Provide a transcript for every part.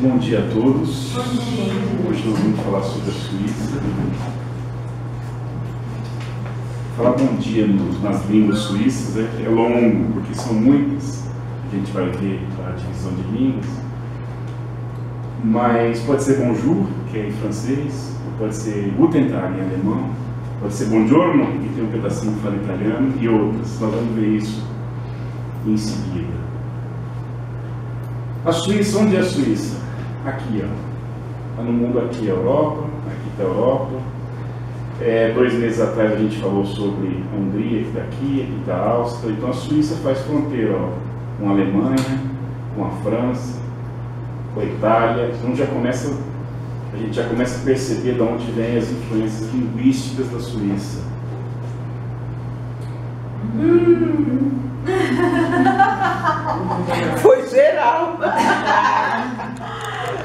Bom dia a todos. Bom dia. Hoje nós vamos falar sobre a Suíça. Falar bom dia nas línguas suíças é longo, porque são muitas. A gente vai ver a divisão de línguas. Mas pode ser bonjour, que é em francês, pode ser guten Tag em alemão, pode ser buongiorno, que tem um pedacinho que fala italiano, e outras. Nós vamos ver isso em seguida. A Suíça, onde é a Suíça? Aqui, ó. Está no mundo aqui, a Europa, aqui está a Europa. 2 meses atrás a gente falou sobre a Hungria, que está aqui está a Áustria. Então a Suíça faz fronteira, ó, com a Alemanha, com a França, com a Itália. Então a gente já começa a perceber de onde vêm as influências linguísticas da Suíça. Foi geral.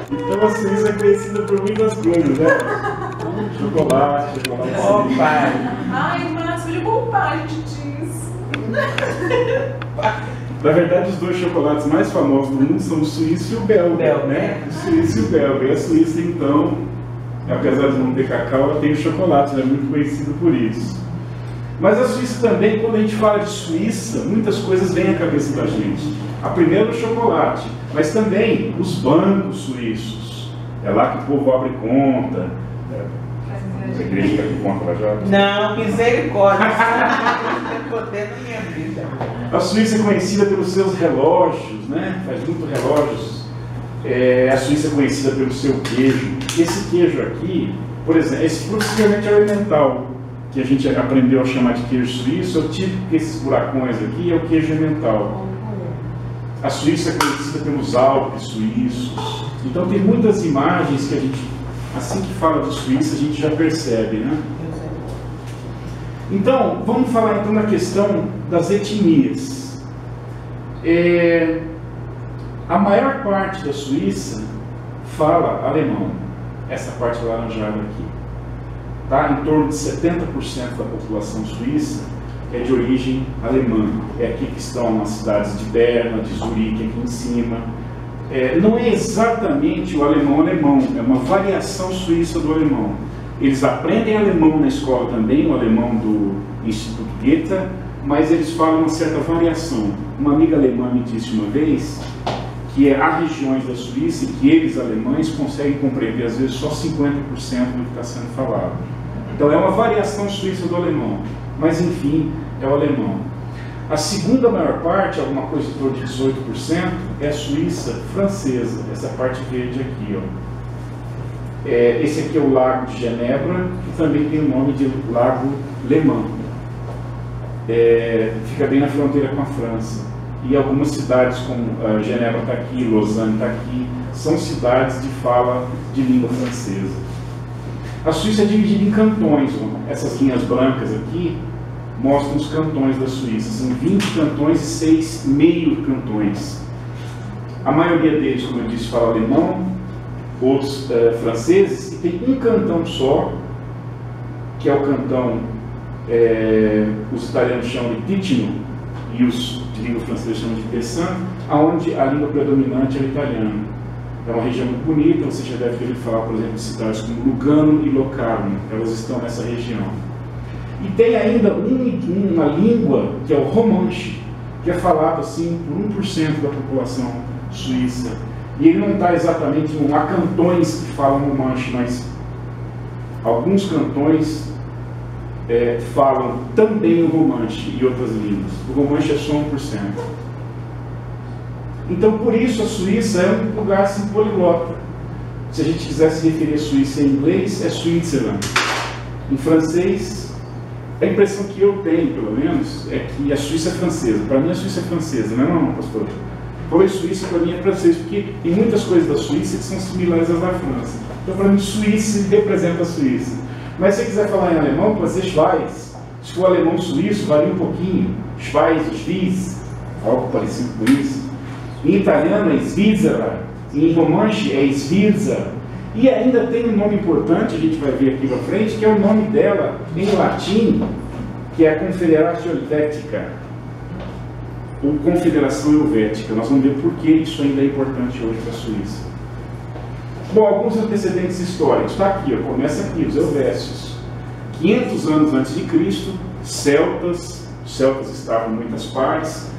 Então a Suíça é conhecida por muitas coisas, né? Chocolate. Ó, pai. Ai, Márcio, de culpar, a gente diz. Na verdade, os 2 chocolates mais famosos do mundo são o suíço e o belga, né? O suíço e o belga. E a Suíça, então, apesar de não ter cacau, ela tem o chocolate, ela é muito conhecida por isso. Mas a Suíça também, quando a gente fala de Suíça, muitas coisas vêm à cabeça da gente. A primeira é o chocolate, mas também os bancos suíços. É lá que o povo abre conta. A igreja está com conta lá já? Não, misericórdia. Não poder na minha vida. A Suíça é conhecida pelos seus relógios, né? Faz muito relógios. A Suíça é conhecida pelo seu queijo. Esse queijo aqui, por exemplo, esse possivelmente é o emmental, que a gente aprendeu a chamar de queijo suíço. É o típico que esses buracões aqui é o queijo emmental. A Suíça é conhecida pelos Alpes suíços. Então tem muitas imagens que a gente, assim que fala de Suíça, a gente já percebe, né? Então, vamos falar então na questão das etnias. A maior parte da Suíça fala alemão, essa parte laranjada aqui. Tá? Em torno de 70% da população suíça é de origem alemã. É aqui que estão as cidades de Berna, de Zurique, aqui em cima. Não é exatamente o alemão, é uma variação suíça do alemão. Eles aprendem alemão na escola também, o alemão do Instituto Goethe, mas eles falam uma certa variação. Uma amiga alemã me disse uma vez que há regiões da Suíça e que eles, alemães, conseguem compreender às vezes só 50% do que está sendo falado. Então é uma variação suíça do alemão, mas enfim, é o alemão. A segunda maior parte, alguma coisa em torno de 18%, é a Suíça francesa, essa parte verde aqui, ó. Esse aqui é o Lago de Genebra, que também tem o nome de Lago Le Mans. Fica bem na fronteira com a França. E algumas cidades, como Genebra está aqui, Lausanne está aqui, são cidades de fala de língua francesa. A Suíça é dividida em cantões. Essas linhas brancas aqui mostram os cantões da Suíça. São 20 cantões e 6 meio-cantões. A maioria deles, como eu disse, fala alemão, outros franceses, e tem um cantão só, que é o cantão, os italianos chamam de Ticino, e os de língua francesa chamam de Tessin, onde a língua predominante é o italiano. É uma região muito bonita, você já deve ter ouvido falar, por exemplo, de cidades como Lugano e Locarno, elas estão nessa região. E tem ainda uma língua, que é o romanche, que é falado assim por 1% da população suíça. E ele não está exatamente, não há cantões que falam romanche, mas alguns cantões falam também o romanche e outras línguas. O romanche é só 1%. Então, por isso, a Suíça é um lugar assim poliglota. Se a gente quisesse referir a Suíça em inglês, é Switzerland. Em francês, a impressão que eu tenho, pelo menos, é que a Suíça é francesa. Para mim, a Suíça é francesa, não é não, pastor? Foi Suíça, para mim, é francês, porque tem muitas coisas da Suíça que são similares às da França. Então, para mim, Suíça representa a Suíça. Mas se você quiser falar em alemão, pode ser Schweiz. Se for alemão suíço, varia um pouquinho. Schweiz, Schwyz, algo parecido com isso. Em italiano é Svizzera, em romanche é Svirza. E ainda tem um nome importante, a gente vai ver aqui para frente, que é o nome dela em latim, que é a Confederatio Helvetica, ou Confederação Helvética. Nós vamos ver por que isso ainda é importante hoje para a Suíça. Bom, alguns antecedentes históricos. Está aqui, ó, começa aqui, os Helvécios. 500 anos antes de Cristo, celtas. Os celtas estavam em muitas partes.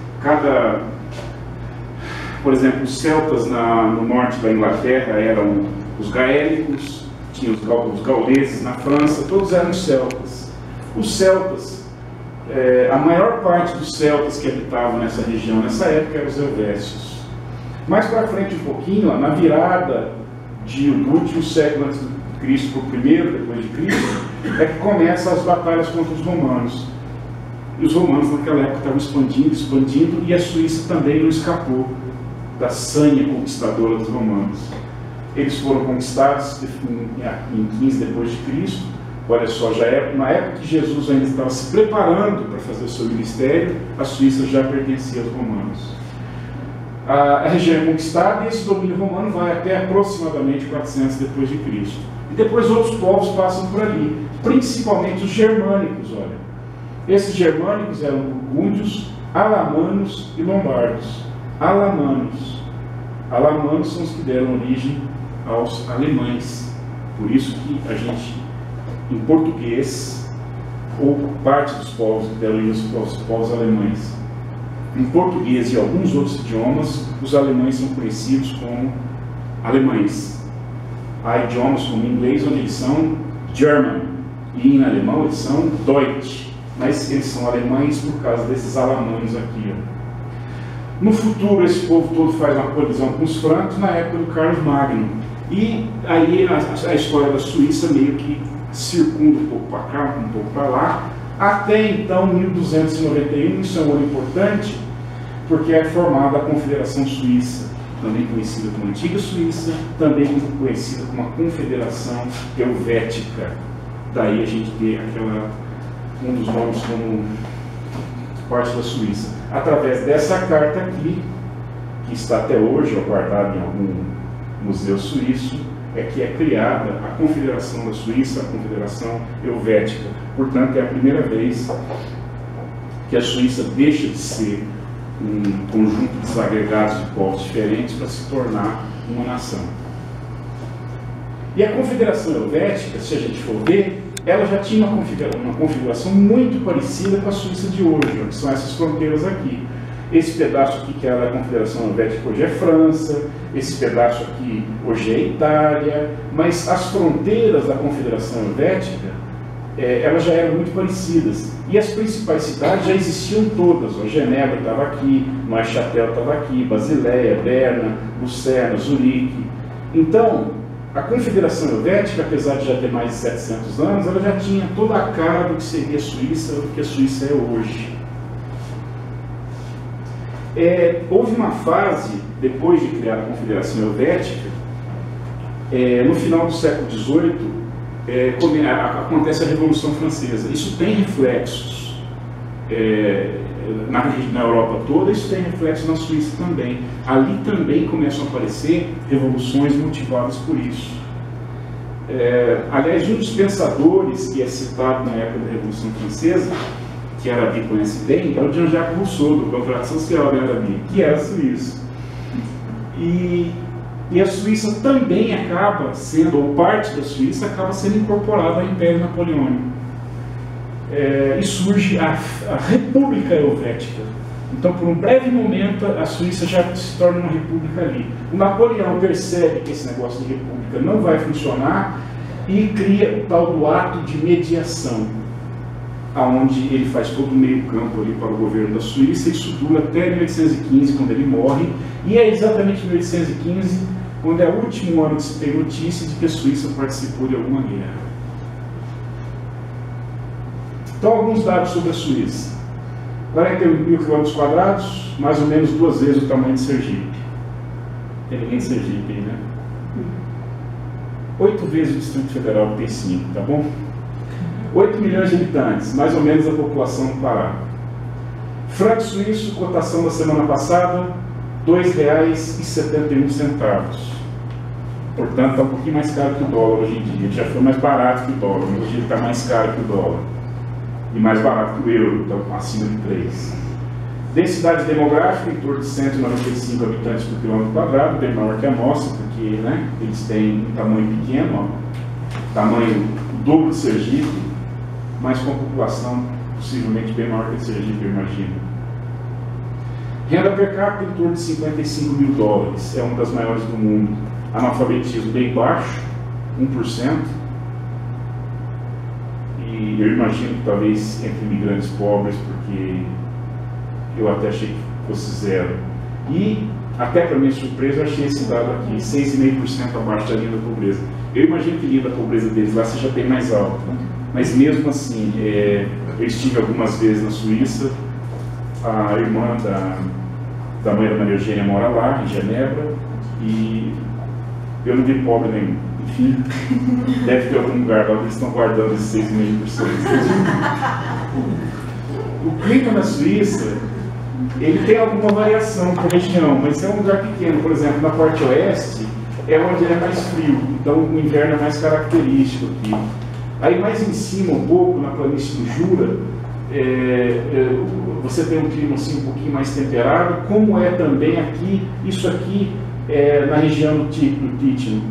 Por exemplo, os celtas no norte da Inglaterra eram os gaélicos, tinha os gauleses na França, todos eram celtas. Os celtas, a maior parte dos celtas que habitavam nessa região nessa época eram os Helvécios. Mais para frente um pouquinho, ó, na virada do último século antes de Cristo para o primeiro depois de Cristo, é que começam as batalhas contra os romanos. E os romanos naquela época estavam expandindo, e a Suíça também não escapou da sanha conquistadora dos romanos. Eles foram conquistados em 15 depois de Cristo. Olha só, na época que Jesus ainda estava se preparando para fazer o seu ministério, a Suíça já pertencia aos romanos. A região é conquistada e esse domínio romano vai até aproximadamente 400 depois de Cristo. E depois outros povos passam por ali, principalmente os germânicos, olha. Esses germânicos eram burgúndios, alamanos e lombardos. Alamanos são os que deram origem aos alemães. Por isso que a gente, em português, ou parte dos povos que deram origem aos povos alemães, em português e alguns outros idiomas, os alemães são conhecidos como alemães. Há idiomas como inglês, onde eles são German, e em alemão eles são Deutsch, mas eles são alemães por causa desses alamanos aqui, ó. No futuro, esse povo todo faz uma colisão com os francos na época do Carlos Magno. E aí a história da Suíça meio que circunda um pouco para cá, um pouco para lá. Até então, 1291, isso é um ano importante, porque é formada a Confederação Suíça, também conhecida como Antiga Suíça, também conhecida como a Confederação Helvética. Daí a gente vê um dos nomes como parte da Suíça. Através dessa carta aqui, que está até hoje guardada em algum museu suíço, é que é criada a Confederação da Suíça, a Confederação Helvética. Portanto, é a primeira vez que a Suíça deixa de ser um conjunto de desagregados de povos diferentes para se tornar uma nação. E a Confederação Helvética, se a gente for ver, ela já tinha uma configuração muito parecida com a Suíça de hoje, que são essas fronteiras aqui. Esse pedaço aqui, que é a Confederação Helvética, hoje é França, esse pedaço aqui hoje é Itália, mas as fronteiras da Confederação Helvética, elas já eram muito parecidas. E as principais cidades já existiam todas. Genebra estava aqui, Neuchâtel estava aqui, Basileia, Berna, Lucerna, Zurique. Então, a Confederação Helvética, apesar de já ter mais de 700 anos, ela já tinha toda a cara do que seria a Suíça, do que a Suíça é hoje. Houve uma fase, depois de criar a Confederação Helvética, no final do século XVIII, acontece a Revolução Francesa. Isso tem reflexos na Europa toda, isso tem reflexos na Suíça também. Ali também começam a aparecer revoluções motivadas por isso. Aliás, um dos pensadores que é citado na época da Revolução Francesa, que a Arabi conhece bem, é o Jean-Jacques Rousseau, do Contrato Social da Arabi, que era suíço. E a Suíça também acaba sendo, ou parte da Suíça acaba sendo incorporada ao Império Napoleônico. E surge a República Helvética. Então, por um breve momento, a Suíça já se torna uma república ali. O Napoleão percebe que esse negócio de república não vai funcionar e cria o tal do ato de mediação, onde ele faz todo o meio campo ali para o governo da Suíça. Isso dura até 1815, quando ele morre, e é exatamente em 1815 quando é o último ano que se tem notícia de que a Suíça participou de alguma guerra. Então, alguns dados sobre a Suíça. 41 mil quilômetros quadrados, mais ou menos 2 vezes o tamanho de Sergipe. Tem ninguém de Sergipe aí, né? 8 vezes o Distrito Federal, que tem 5, tá bom? 8 milhões de habitantes, mais ou menos a população do Pará. Franco suíço, cotação da semana passada, R$ 2,71. Portanto, está um pouquinho mais caro que o dólar hoje em dia. Ele já foi mais barato que o dólar, mas hoje ele está mais caro que o dólar. E mais barato que o euro, então acima de 3. Densidade demográfica, em torno de 195 habitantes por quilômetro quadrado, bem maior que a nossa, porque porque, né, eles têm um tamanho pequeno, ó, tamanho dobro de Sergipe, mas com a população possivelmente bem maior que a Sergipe, eu imagino. Renda per capita em torno de 55 mil dólares, é uma das maiores do mundo. Analfabetismo bem baixo, 1%. E eu imagino que talvez entre imigrantes pobres, porque eu até achei que fosse zero. E, até para minha surpresa, eu achei esse dado aqui, 6,5% abaixo da linha da pobreza. Eu imagino que a linha da pobreza deles lá seja bem mais alta, né? Mas mesmo assim, eu estive algumas vezes na Suíça, a irmã da mãe da Maria Eugênia mora lá, em Genebra, e eu não vi pobre nenhum. Enfim, deve ter algum lugar lá que eles estão guardando esses 6,5%. O clima na Suíça, ele tem alguma variação por região, mas é um lugar pequeno. Por exemplo, na parte oeste, é onde ele é mais frio, então o inverno é mais característico aqui. Aí mais em cima, um pouco, na planície do Jura, você tem um clima assim, um pouquinho mais temperado, como é também aqui, isso aqui é na região do Ticino.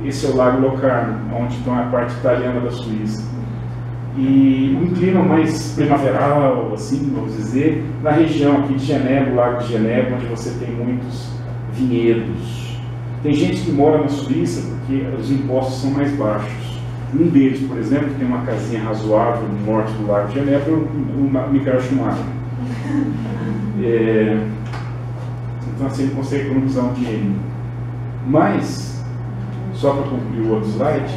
Esse é o Lago Locarno, onde está a parte italiana da Suíça. E um clima mais primaveral, assim, vamos dizer, na região aqui de Genebra, o Lago de Genebra, onde você tem muitos vinhedos. Tem gente que mora na Suíça porque os impostos são mais baixos. Um deles, por exemplo, que tem uma casinha razoável no norte do Lago de Genebra, o Michael Schumacher. Então assim, ele consegue economizar um dinheiro. Mas, só para concluir o outro slide,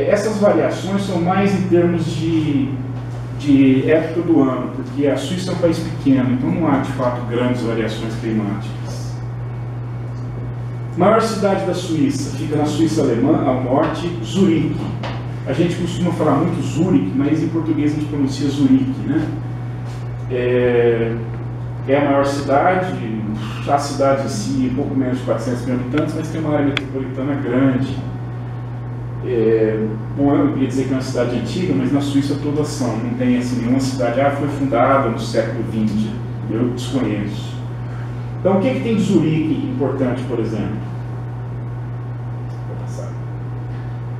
essas variações são mais em termos de época do ano, porque a Suíça é um país pequeno, então não há de fato grandes variações climáticas. Maior cidade da Suíça, fica na Suíça alemã, ao norte, Zurique. A gente costuma falar muito Zurique, mas em português a gente pronuncia Zurique, né? É a maior cidade, a cidade em si é pouco menos de 400 mil habitantes, mas tem uma área metropolitana grande. Bom, eu queria dizer que é uma cidade antiga, mas na Suíça todas são, não tem assim, nenhuma cidade, foi fundada no século XX, eu desconheço. Então, o que tem de Zurique importante, por exemplo? Vou passar.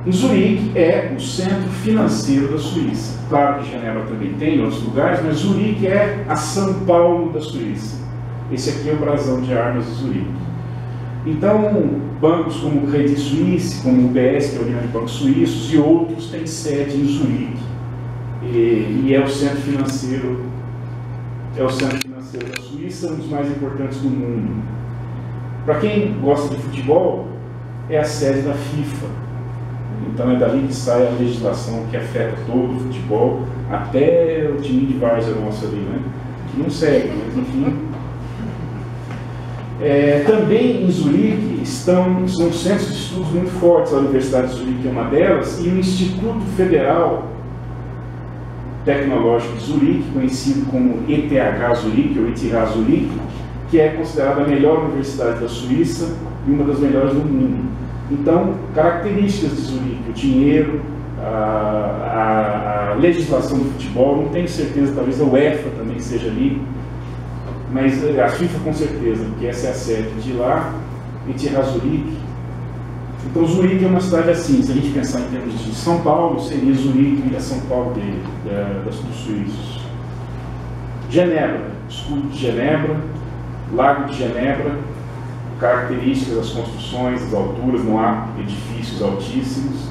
Em Zurique é o centro financeiro da Suíça. Claro que Genebra também tem, em outros lugares, mas Zurique é a São Paulo da Suíça. Esse aqui é o brasão de armas de Zurique. Então, bancos como o Credit Suisse, como o UBS, que é a União de Bancos Suíços, e outros têm sede em Zurique. E é o centro financeiro da Suíça, um dos mais importantes do mundo. Para quem gosta de futebol, é a sede da FIFA. Então é dali que sai a legislação que afeta todo o futebol, até o time de várzea nosso ali, né? Que não segue, mas enfim. Também em Zurique são centros de estudos muito fortes, a Universidade de Zurique é uma delas, e o Instituto Federal Tecnológico de Zurique, conhecido como ETH Zurique, ou ETH Zurique, que é considerada a melhor universidade da Suíça e uma das melhores do mundo. Então, características de Zurique, o dinheiro, a legislação do futebol, não tenho certeza, talvez a UEFA também seja ali, mas a FIFA com certeza, porque essa é a sede de lá, ETH Zurique. Então, Zurique é uma cidade assim, se a gente pensar em termos de São Paulo, seria Zurique e a São Paulo dos suíços. Genebra, escudo de Genebra, Lago de Genebra, características das construções, das alturas, não há edifícios altíssimos.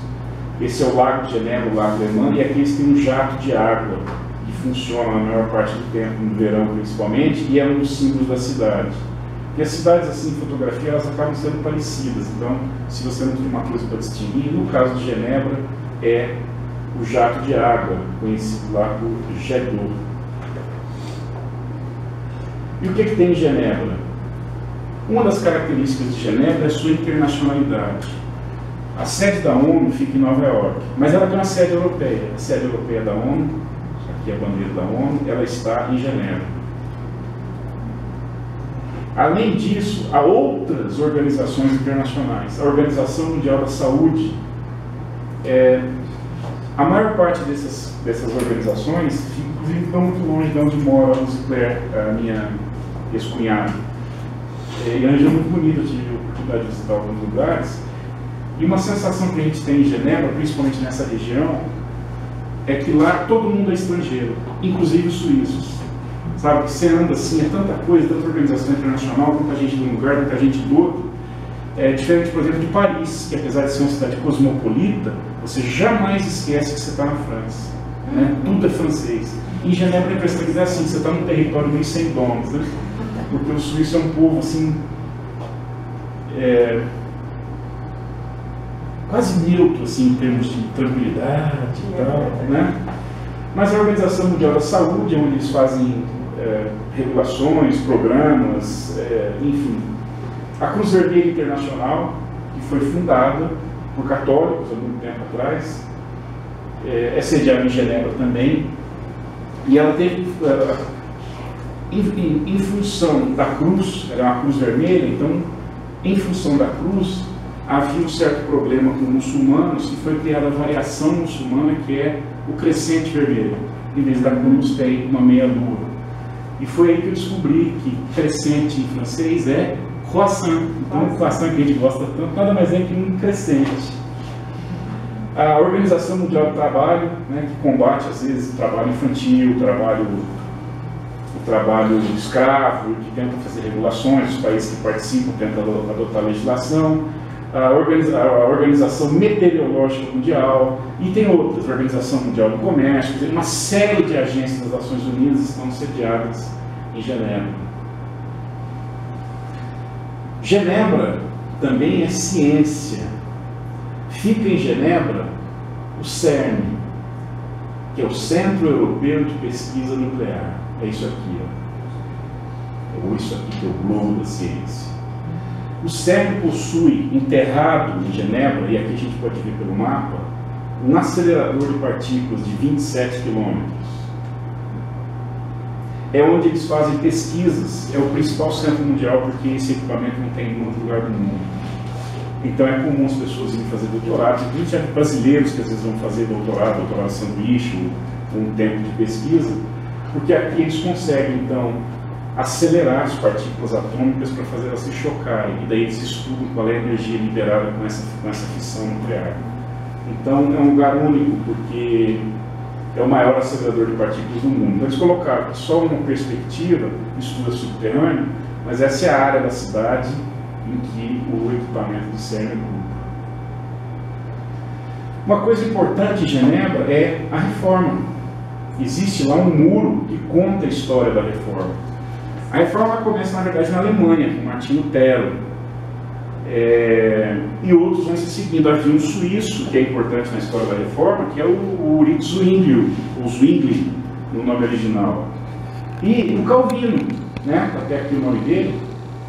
Esse é o Lago de Genebra, o Lago Alemão, e aqui eles têm um jato de água, que funciona a maior parte do tempo, no verão principalmente, e é um dos símbolos da cidade. E as cidades assim, em fotografia, elas acabam sendo parecidas, então, se você não tem uma coisa para distinguir, no caso de Genebra, é o jato de água, conhecido lá por Jet d'eau. E o que tem em Genebra? Uma das características de Genebra é a sua internacionalidade. A sede da ONU fica em Nova York, mas ela tem uma sede europeia. A sede europeia da ONU, aqui é a bandeira da ONU, ela está em Genebra. Além disso, há outras organizações internacionais. A Organização Mundial da Saúde, a maior parte dessas organizações, inclusive, estão muito longe de onde mora a Lucy Claire, a minha ex-cunhada. E a região muito bonita, eu tive oportunidade de visitar alguns lugares, e uma sensação que a gente tem em Genebra, principalmente nessa região, é que lá todo mundo é estrangeiro, inclusive os suíços. Sabe, que você anda assim, é tanta coisa, tanta organização internacional, tanta gente de um lugar, tanta gente do outro. É diferente, por exemplo, de Paris, que apesar de ser uma cidade cosmopolita, você jamais esquece que você está na França. Né? Tudo é francês. Em Genebra a impressão que é assim, você está num território meio sem donos, né? Porque o suíço é um povo assim, quase neutro assim, em termos de tranquilidade e tal, né? Mas a Organização Mundial da Saúde, onde eles fazem regulações, programas, enfim. A Cruz Vermelha Internacional, que foi fundada por católicos há muito tempo atrás, é sediada em Genebra também, e ela teve, em função da cruz, era uma cruz vermelha, então, em função da cruz, havia um certo problema com muçulmanos, e foi criada a variação muçulmana, que é o crescente vermelho. Em vez da cruz, tem uma meia-lua. E foi aí que eu descobri que crescente em francês é croissant. Então, o croissant que a gente gosta tanto, nada mais é que um crescente. A Organização Mundial do Trabalho, né, que combate, às vezes, o trabalho infantil, o trabalho escravo, que tenta fazer regulações, os países que participam tentam adotar legislação. A Organização Meteorológica Mundial, e tem outras, a Organização Mundial do Comércio, uma série de agências das Nações Unidas estão sediadas em Genebra. Genebra também é ciência. Fica em Genebra o CERN, que é o Centro Europeu de Pesquisa Nuclear. É isso aqui, ó. Ou isso aqui que é o globo da ciência. O CERN possui, enterrado em Genebra, e aqui a gente pode ver pelo mapa, um acelerador de partículas de 27 quilômetros. É onde eles fazem pesquisas, é o principal centro mundial, porque esse equipamento não tem em outro lugar do mundo. Então é comum as pessoas irem fazer doutorado, inclusive brasileiros que às vezes vão fazer doutorado sanduíche, um tempo de pesquisa, porque aqui eles conseguem, então, acelerar as partículas atômicas para fazer elas se chocarem, e daí eles estudam qual é a energia liberada com essa fissão nuclear. Então é um lugar único, porque é o maior acelerador de partículas do mundo. Então eles colocaram só uma perspectiva, estudo subterrâneo, mas essa é a área da cidade em que o equipamento do CERN ocupa. Uma coisa importante em Genebra é a reforma. Existe lá um muro que conta a história da reforma. A reforma começa, na verdade, na Alemanha, com Martinho Lutero. E outros vão se seguindo. Havia um suíço, que é importante na história da reforma, que é o Ulrich Zwingli, ou Zwingli, no nome original. E o Calvino, né? Até aqui o nome dele,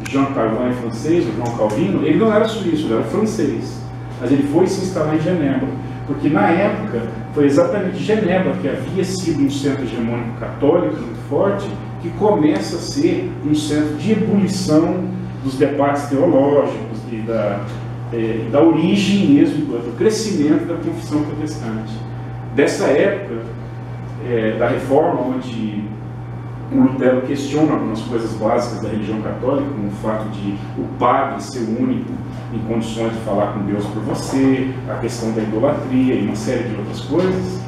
Jean Calvin é francês, o João Calvino, ele não era suíço, ele era francês. Mas ele foi se instalar em Genebra, porque na época foi exatamente Genebra que havia sido um centro hegemônico católico muito forte, que começa a ser um centro de ebulição dos debates teológicos e da origem mesmo, do crescimento da confissão protestante. Dessa época da Reforma, onde o Lutero questiona algumas coisas básicas da religião católica, como o fato de o padre ser o único em condições de falar com Deus por você, a questão da idolatria e uma série de outras coisas,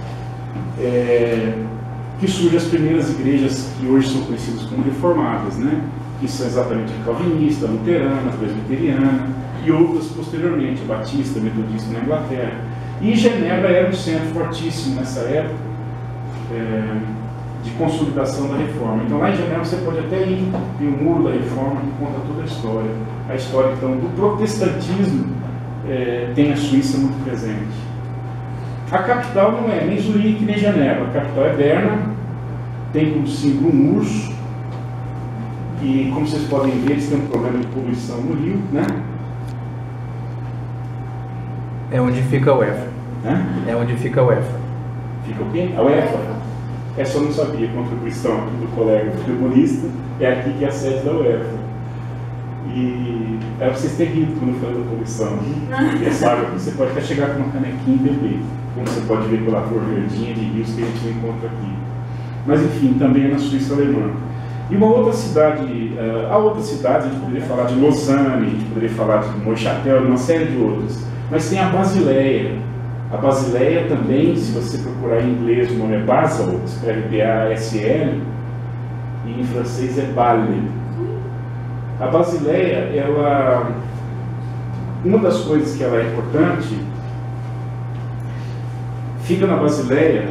que surgem as primeiras igrejas que hoje são conhecidas como reformadas, né? Que são exatamente a calvinista, a luterana, a presbiteriana e outras posteriormente, a batista, a metodista na Inglaterra. E Genebra era um centro fortíssimo nessa época de consolidação da reforma. Então lá em Genebra você pode até ir, tem o muro da reforma que conta toda a história. A história então do protestantismo tem a Suíça muito presente. A capital não é nem Zurique nem Genebra, a capital é Berna, tem como símbolo um urso, e como vocês podem ver, eles têm um problema de poluição no rio, né? É onde fica a UEFA. É onde fica a UEFA. Fica o quê? A UEFA? Essa eu não sabia, contribuição aqui do colega futebolista, é aqui que é a sede da UEFA. E era pra vocês terem rido quando eu falei da poluição. Porque essa água você pode até chegar com uma canequinha e beber, como você pode ver pela cor verdinha de rios que a gente encontra aqui. Mas enfim, também é na Suíça alemã. E uma outra cidade, há outras cidades, a gente poderia falar de Lausanne, a gente poderia falar de Neuchâtel, uma série de outras. Mas tem a Basileia. A Basileia também, se você procurar em inglês, o nome é Basel, escreve B-A-S-L, e em francês é Bâle. A Basileia, ela, uma das coisas que ela é importante, fica na Basileia.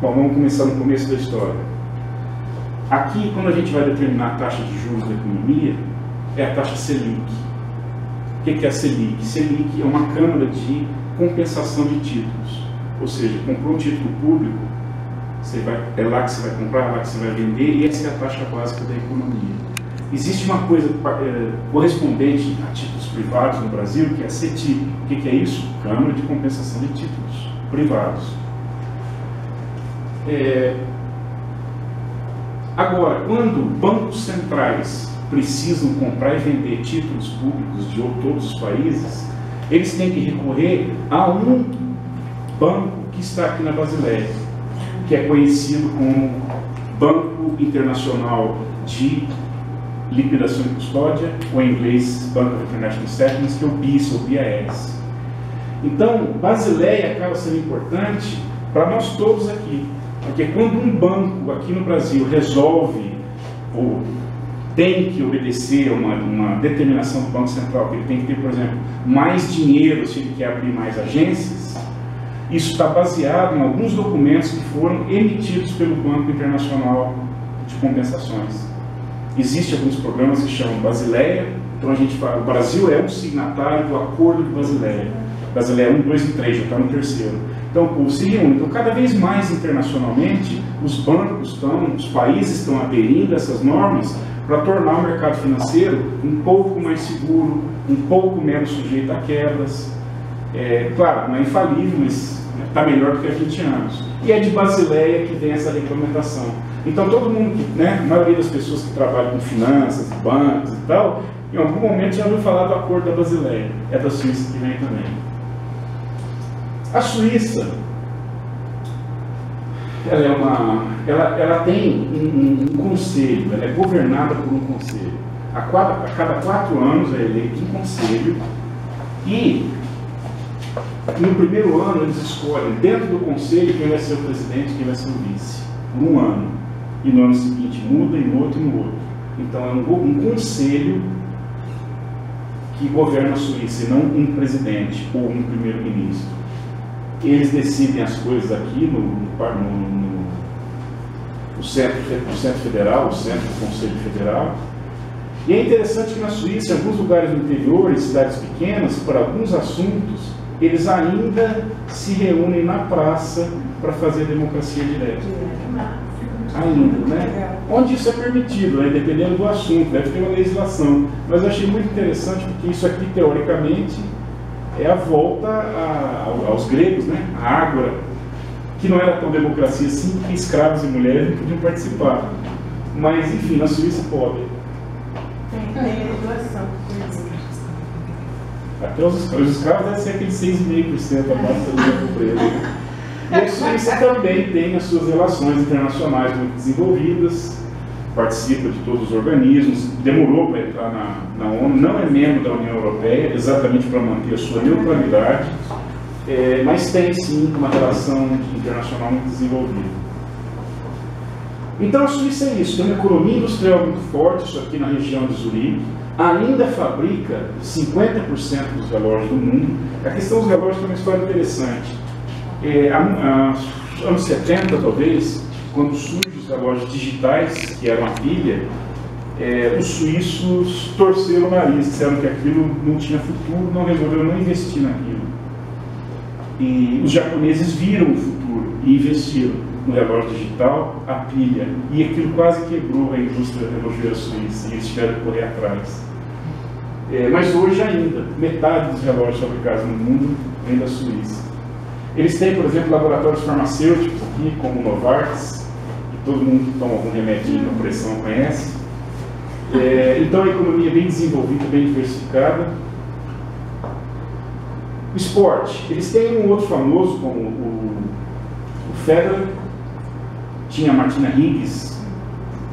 Bom, vamos começar no começo da história. Aqui, quando a gente vai determinar a taxa de juros da economia, é a taxa Selic. O que é a Selic? Selic é uma câmara de compensação de títulos. Ou seja, comprou um título público, é lá que você vai comprar, é lá que você vai vender, e essa é a taxa básica da economia. Existe uma coisa correspondente a títulos privados no Brasil, que é a CETIP. O que é isso? Câmara de compensação de títulos privados. Agora, quando bancos centrais precisam comprar e vender títulos públicos de todos os países, eles têm que recorrer a um banco que está aqui na Basileia, que é conhecido como Banco Internacional de Liquidação e Custódia, ou em inglês Bank of International Settlements, que é o BIS ou BIS. Então, Basileia acaba sendo importante para nós todos aqui, porque quando um banco aqui no Brasil resolve ou tem que obedecer a uma determinação do Banco Central, que ele tem que ter, por exemplo, mais dinheiro se ele quer abrir mais agências, isso está baseado em alguns documentos que foram emitidos pelo Banco Internacional de Compensações. Existem alguns programas que chamam Basileia, então a gente fala, o Brasil é um signatário do Acordo de Basileia. Basileia 1, 2 e 3, já está no terceiro. Então, o povo se reúne. Então, cada vez mais internacionalmente, os bancos os países estão aderindo a essas normas para tornar o mercado financeiro um pouco mais seguro, um pouco menos sujeito a quebras. Claro, não é infalível, mas está melhor do que há 20 anos. E é de Basileia que vem essa regulamentação. Então, todo mundo, a maioria das pessoas que trabalham com finanças, bancos e tal, em algum momento já ouviu falar do Acordo da Basileia. É da Suíça que vem também. A Suíça, ela tem um conselho, ela é governada por um conselho. A cada 4 anos é eleito um conselho e no primeiro ano eles escolhem dentro do conselho quem vai ser o presidente e quem vai ser o vice, por um ano. E no ano seguinte muda, e no outro e no outro. Então é um conselho que governa a Suíça e não um presidente ou um primeiro-ministro. Eles decidem as coisas aqui no centro federal, o centro do Conselho Federal. E é interessante que na Suíça, em alguns lugares do interior, em cidades pequenas, por alguns assuntos, eles ainda se reúnem na praça para fazer democracia direta. Ainda, né? Onde isso é permitido, né? Dependendo do assunto, deve ter uma legislação. Mas eu achei muito interessante porque isso aqui, teoricamente, é a volta aos gregos, né? A Ágora, que não era tão democracia assim, que escravos e mulheres não podiam participar. Mas, enfim, na Suíça pode. Tem legislação. Até os escravos devem ser aqueles 6,5% abaixo da pobreza. E a Suíça também tem as suas relações internacionais muito desenvolvidas, participa de todos os organismos, demorou para entrar na ONU, não é membro da União Europeia, exatamente para manter a sua neutralidade, mas tem sim uma relação internacional muito desenvolvida. Então a Suíça é isso, tem uma economia industrial muito forte, isso aqui na região de Zurique, ainda fabrica 50% dos relógios do mundo. A questão dos relógios tem uma história interessante. Anos 70 talvez, quando surgem os relógios digitais, que eram a pilha, os suíços torceram o nariz, disseram que aquilo não tinha futuro, não resolveram não investir naquilo. E os japoneses viram o futuro e investiram no relógio digital, a pilha, e aquilo quase quebrou a indústria relojoeira suíça, e eles tiveram que correr atrás. Mas hoje ainda, metade dos relógios fabricados no mundo vem da Suíça. Eles têm, por exemplo, laboratórios farmacêuticos aqui, como o Novartis, que todo mundo que toma algum remedinho para pressão conhece. Então a economia é bem desenvolvida, bem diversificada. O esporte, eles têm um outro famoso, como o Federer, tinha a Martina Hingis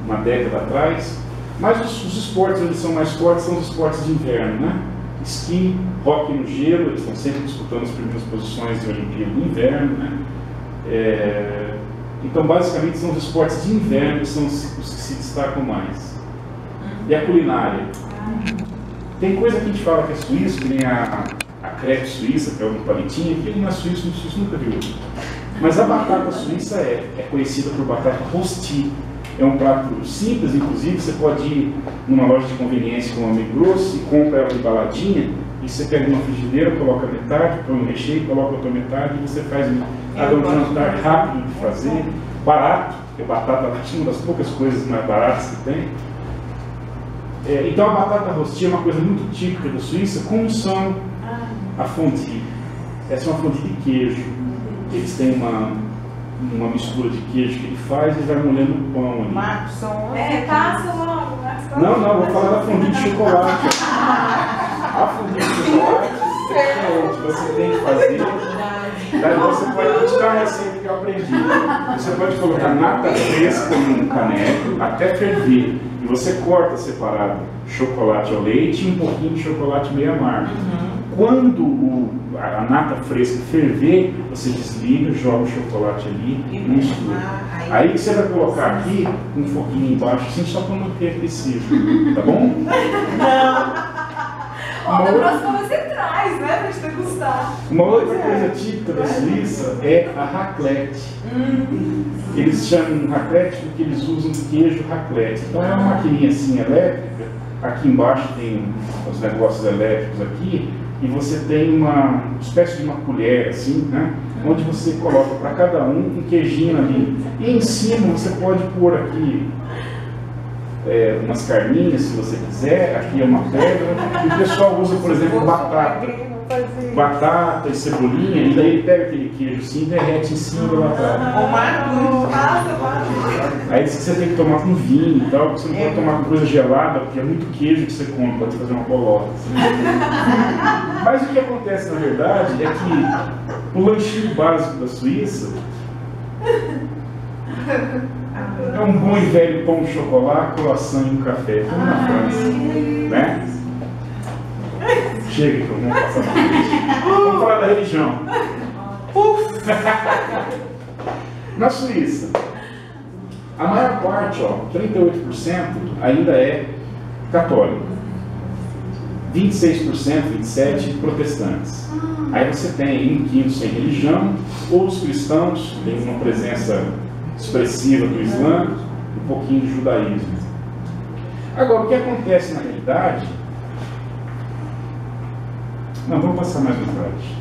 uma década atrás, mas os esportes onde são mais fortes são os esportes de inverno, né? Esqui, hóquei no gelo, eles estão sempre disputando as primeiras posições de Olimpíada no inverno, né? Então, basicamente, são os esportes de inverno que são os que se destacam mais. E a culinária. Tem coisa que a gente fala que é suíço, que nem a crepe suíça, que é o palitinho, que ele não é suíço, no suíço nunca viu. Mas a batata suíça é conhecida por batata rosti. É um prato simples, inclusive, você pode ir numa loja de conveniência com um amigo grosso e compra ela embaladinha, e você pega uma frigideira, coloca metade, põe um recheio, coloca a outra metade, e você faz um jantar rápido de fazer, barato, porque batata é uma das poucas coisas mais baratas que tem. Então a batata rosti é uma coisa muito típica da Suíça, como são a fondue. Essa é uma fondue de queijo. Eles têm uma mistura de queijo que ele faz e vai molhando o pão ali. Marcos, são passa logo, Marcos. Não, vou falar da fondue de chocolate. A fondue de chocolate você tem que fazer. Daí você pode tirar a receita que eu aprendi. Você pode colocar nata fresca num caneco até ferver. E você corta separado chocolate ao leite e um pouquinho de chocolate meio amargo. Quando a nata fresca ferver, você desliga, joga o chocolate ali e mistura. Aí você vai colocar aqui um foguinho embaixo, assim, só para manter aquecido. Tá bom? Não. Da próxima você traz, né? Pra gente degustar. Uma outra coisa típica da Suíça é a raclette. Eles chamam raclette porque eles usam queijo raclette. Então é uma maquininha assim elétrica. Aqui embaixo tem os negócios elétricos aqui. E você tem uma espécie de uma colher assim, né? Onde você coloca para cada um queijinho ali. E em cima você pode pôr aqui umas carninhas, se você quiser. Aqui é uma pedra. E o pessoal usa, por exemplo, batata e cebolinha, e daí ele pega aquele queijo assim e derrete em cima da batata. O Marcos. Aí diz que você tem que tomar com vinho e tal, porque você não pode tomar com coisa gelada, porque é muito queijo que você come, pode fazer uma bolota. Mas o que acontece na verdade é que o lanchinho básico da Suíça é um bom e velho pão de chocolate, croissant e um café, como na França, né? Chega que eu vou passar por isso. Vamos falar da religião. Na Suíça, a maior parte, 38%, ainda é católico. 26%, 27% protestantes. Aí você tem um quinto sem religião, ou os cristãos, tem uma presença expressiva do Islã, um pouquinho de judaísmo. Agora, o que acontece na realidade... Não, vamos passar mais uma slide.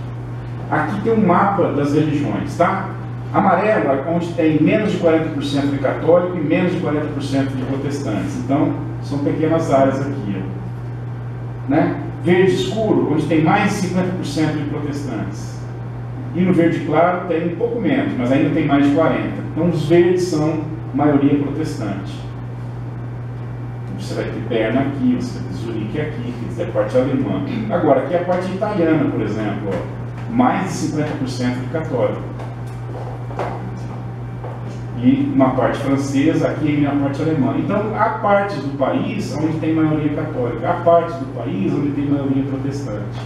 Aqui tem um mapa das religiões, tá? Amarelo, onde tem menos de 40% de católico e menos de 40% de protestantes. Então, são pequenas áreas aqui, né? Verde escuro, onde tem mais de 50% de protestantes. E no verde claro tem um pouco menos, mas ainda tem mais de 40%. Então, os verdes são maioria protestante. Você vai ter Berna aqui, você vai ter Zurique aqui, que é a parte alemã. Agora, aqui é a parte italiana, por exemplo, mais de 50% de católico. E uma parte francesa, aqui é a parte alemã. Então, há partes do país onde tem maioria católica, há partes do país onde tem maioria protestante.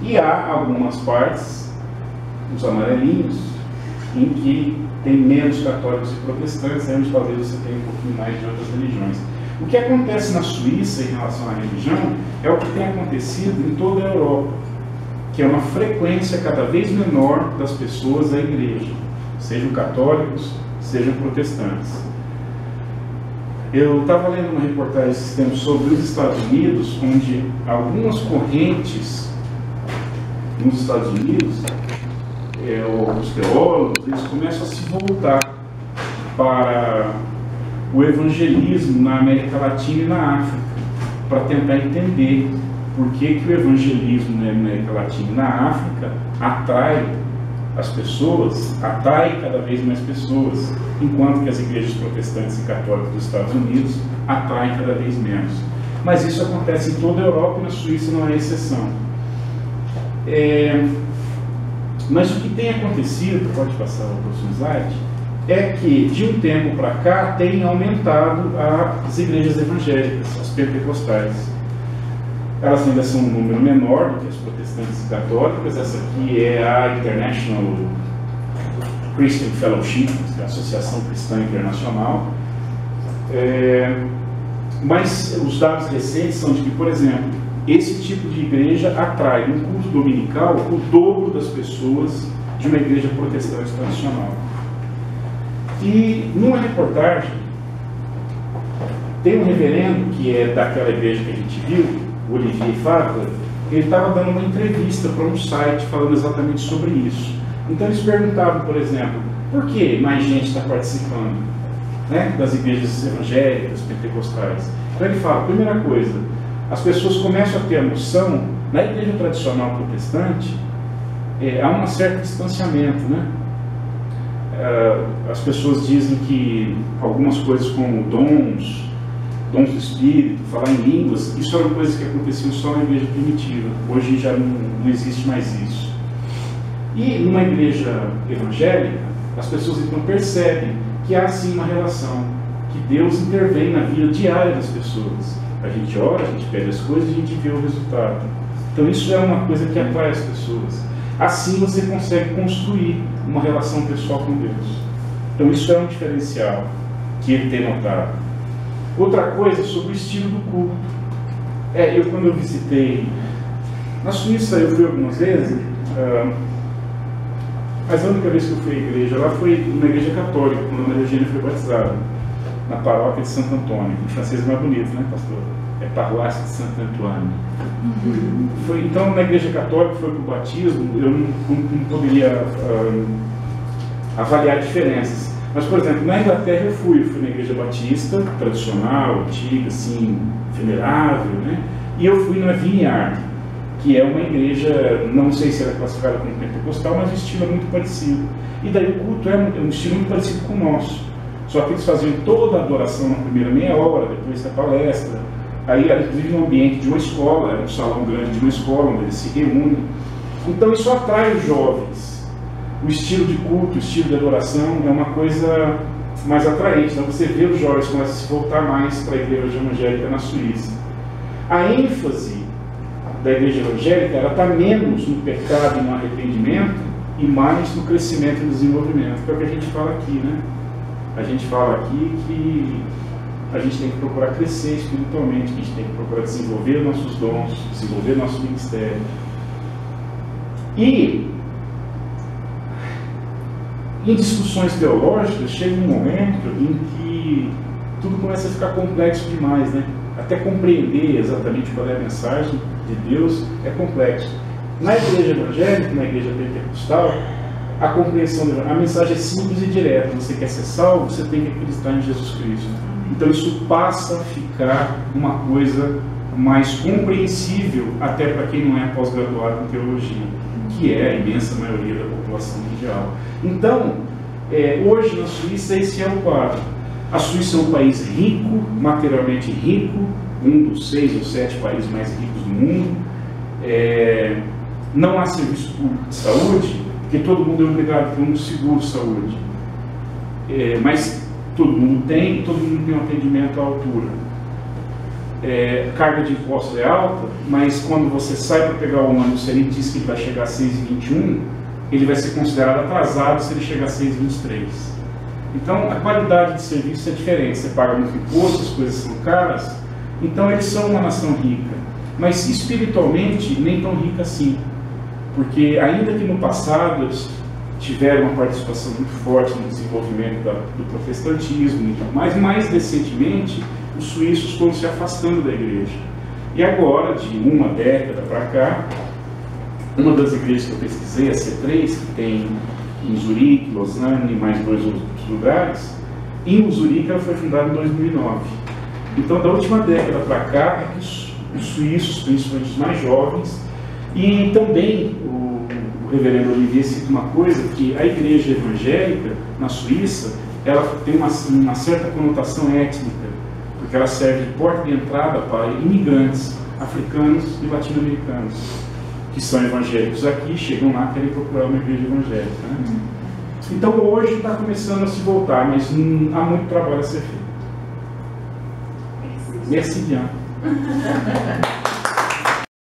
E há algumas partes, os amarelinhos, em que tem menos católicos e protestantes, onde talvez você tenha um pouquinho mais de outras religiões. O que acontece na Suíça em relação à religião é o que tem acontecido em toda a Europa, que é uma frequência cada vez menor das pessoas à igreja, sejam católicos, sejam protestantes. Eu estava lendo uma reportagem esse tempo sobre os Estados Unidos, onde algumas correntes nos Estados Unidos, os teólogos, eles começam a se voltar para o evangelismo na América Latina e na África, para tentar entender por que o evangelismo na América Latina e na África atrai as pessoas, atrai cada vez mais pessoas, enquanto que as igrejas protestantes e católicas dos Estados Unidos atraem cada vez menos. Mas isso acontece em toda a Europa e na Suíça não é exceção. Mas o que tem acontecido, pode passar o próximo slide, é que, de um tempo para cá, tem aumentado as igrejas evangélicas, as pentecostais. Elas ainda são um número menor do que as protestantes e católicas. Essa aqui é a International Christian Fellowship, que é a Associação Cristã Internacional. Mas os dados recentes são de que, por exemplo, esse tipo de igreja atrai no culto dominical o dobro das pessoas de uma igreja protestante tradicional. E numa reportagem, tem um reverendo que é daquela igreja que a gente viu, o Olivier Favre, ele estava dando uma entrevista para um site falando exatamente sobre isso. Então eles perguntavam, por exemplo, por que mais gente está participando, né, das igrejas evangélicas, pentecostais? Então ele fala, primeira coisa, as pessoas começam a ter a noção, na igreja tradicional protestante, há um certo distanciamento, né? As pessoas dizem que algumas coisas como dons do Espírito, falar em línguas, isso eram coisas que aconteciam só na igreja primitiva. Hoje já não existe mais isso. E numa igreja evangélica, as pessoas então percebem que há sim uma relação, que Deus intervém na vida diária das pessoas. A gente ora, a gente pede as coisas e a gente vê o resultado. Então isso é uma coisa que atrai as pessoas. Assim você consegue construir uma relação pessoal com Deus. Então isso é um diferencial que ele tem notado. Outra coisa sobre o estilo do culto. Quando eu visitei na Suíça, eu fui algumas vezes, mas a única vez que eu fui à igreja lá foi na igreja católica, quando a Maria Eugênia foi batizada, na paróquia de Santo Antônio. Em francês é mais bonito, né, pastor? É Paroisse de Santo Antônio. Então, na igreja católica, foi para o batismo, eu não poderia avaliar diferenças. Mas, por exemplo, na Inglaterra eu fui na igreja batista, tradicional, antiga, assim, venerável, né? E eu fui na Vineyard, que é uma igreja, não sei se ela é classificada como pentecostal, mas o estilo é muito parecido. E daí o culto é um estilo muito parecido com o nosso. Só que eles faziam toda a adoração na primeira meia hora, depois da palestra. Aí, inclusive, no ambiente de uma escola, era um salão grande de uma escola, onde eles se reúnem. Então, isso atrai os jovens. O estilo de culto, o estilo de adoração é uma coisa mais atraente. Então, você vê os jovens começam a se voltar mais para a igreja evangélica na Suíça. A ênfase da igreja evangélica, ela está menos no pecado e no arrependimento e mais no crescimento e desenvolvimento, que é o que a gente fala aqui, né? A gente fala aqui que a gente tem que procurar crescer espiritualmente, que a gente tem que procurar desenvolver nossos dons, desenvolver nosso ministério. E em discussões teológicas, chega um momento em que tudo começa a ficar complexo demais, né? Até compreender exatamente qual é a mensagem de Deus é complexo. Na igreja evangélica, na igreja pentecostal, a compreensão, a mensagem é simples e direta. Você quer ser salvo, você tem que acreditar em Jesus Cristo. Então isso passa a ficar uma coisa mais compreensível até para quem não é pós-graduado em teologia, que é a imensa maioria da população mundial. Então, hoje na Suíça esse é o quadro. A Suíça é um país rico, materialmente rico, um dos 6 ou 7 países mais ricos do mundo. Não há serviço público de saúde, porque todo mundo é obrigado a ter um seguro-saúde. Mas todo mundo tem um atendimento à altura. Carga de impostos é alta, mas quando você sai para pegar o ônibus, se ele diz que ele vai chegar a 6h21, ele vai ser considerado atrasado se ele chegar a 6h23. Então a qualidade de serviço é diferente, você paga muito imposto, as coisas são caras, então eles são uma nação rica, mas espiritualmente nem tão rica assim, porque ainda que no passado eles tiveram uma participação muito forte no desenvolvimento do protestantismo e tudo mais recentemente os suíços foram se afastando da igreja. E agora, de uma década para cá, uma das igrejas que eu pesquisei, a C3, que tem em Zurique, Lausanne e mais 2 outros lugares, em Zurique ela foi fundada em 2009. Então, da última década para cá, é que os suíços, principalmente os mais jovens, e também o reverendo Olivier cita uma coisa, que a igreja evangélica na Suíça, ela tem uma certa conotação étnica, porque ela serve de porta de entrada para imigrantes africanos e latino-americanos, que são evangélicos aqui, chegam lá e querem procurar uma igreja evangélica, né? Então hoje está começando a se voltar, mas há muito trabalho a ser feito. Merci bien.